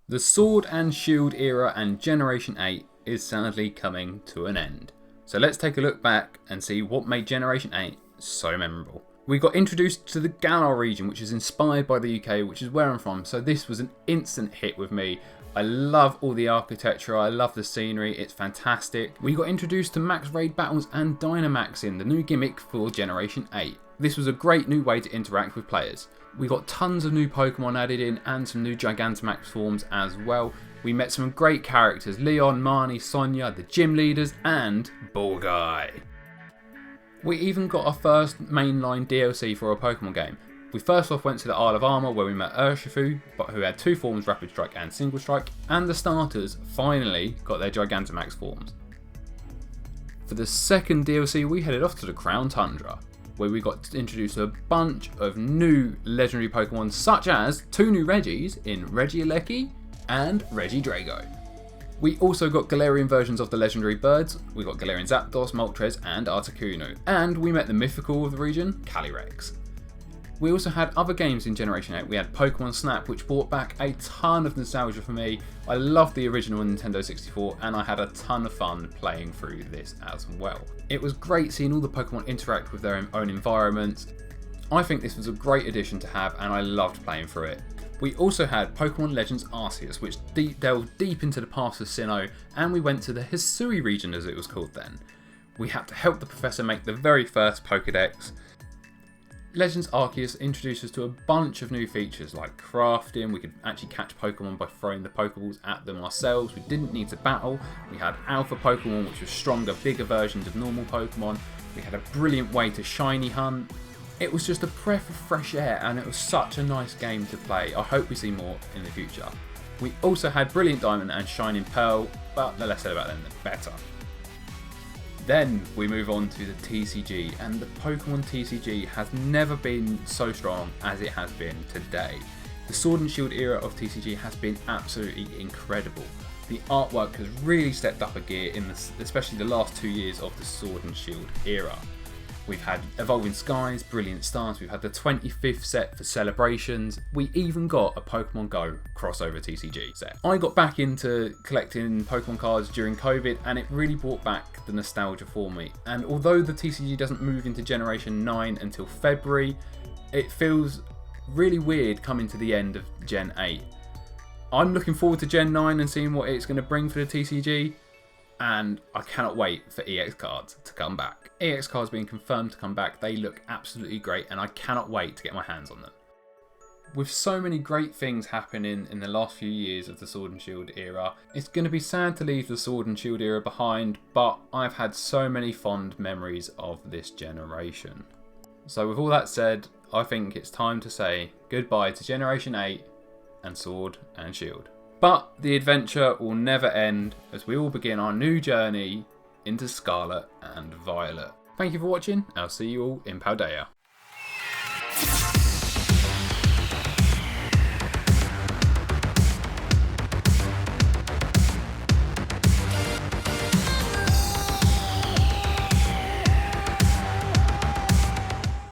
The Sword and Shield era and Generation 8 is sadly coming to an end. So let's take a look back and see what made Generation 8 so memorable. We got introduced to the Galar region, which is inspired by the UK, which is where I'm from, so this was an instant hit with me. I love all the architecture, I love the scenery, it's fantastic. We got introduced to max raid battles and Dynamaxing, the new gimmick for Generation 8. This was a great new way to interact with players. We got tons of new Pokemon added in and some new Gigantamax forms as well. We met some great characters, Leon, Marnie, Sonia, the gym leaders and Ball Guy. We even got our first mainline DLC for a Pokemon game. We first off went to the Isle of Armor where we met Urshifu, who had two forms, Rapid Strike and Single Strike, and the starters finally got their Gigantamax forms. For the second DLC we headed off to the Crown Tundra, where we got introduced to a bunch of new legendary Pokemon such as two new Reggies in Regieleki and Regidrago. We also got Galarian versions of the legendary birds. We got Galarian Zapdos, Moltres and Articuno, and we met the mythical of the region, Calyrex. We also had other games in Generation 8. We had Pokemon Snap, which brought back a ton of nostalgia for me. I loved the original Nintendo 64 and I had a ton of fun playing through this as well. It was great seeing all the Pokemon interact with their own environments. I think this was a great addition to have and I loved playing through it. We also had Pokemon Legends Arceus, which delved deep into the past of Sinnoh, and we went to the Hisui region as it was called then. We had to help the professor make the very first Pokedex. Legends Arceus introduced us to a bunch of new features like crafting. We could actually catch Pokemon by throwing the Pokeballs at them ourselves. We didn't need to battle. We had Alpha Pokemon, which was stronger, bigger versions of normal Pokemon. We had a brilliant way to shiny hunt. It was just a breath of fresh air and it was such a nice game to play. I hope we see more in the future. We also had Brilliant Diamond and Shining Pearl, but the less said about them the better. Then we move on to the TCG, and the Pokemon TCG has never been so strong as it has been today. The Sword and Shield era of TCG has been absolutely incredible. The artwork has really stepped up a gear in especially the last 2 years of the Sword and Shield era. We've had Evolving Skies, Brilliant Stars, we've had the 25th set for celebrations, we even got a Pokemon Go crossover TCG set. I got back into collecting Pokemon cards during COVID and it really brought back the nostalgia for me. And although the TCG doesn't move into Generation 9 until February, it feels really weird coming to the end of Gen 8. I'm looking forward to Gen 9 and seeing what it's going to bring for the TCG. And I cannot wait for EX cards to come back. EX cards being confirmed to come back, they look absolutely great and I cannot wait to get my hands on them. With so many great things happening in the last few years of the Sword and Shield era, it's going to be sad to leave the Sword and Shield era behind, but I've had so many fond memories of this generation. So with all that said, I think it's time to say goodbye to Generation 8 and Sword and Shield. But the adventure will never end as we all begin our new journey into Scarlet and Violet. Thank you for watching. I'll see you all in Paldea.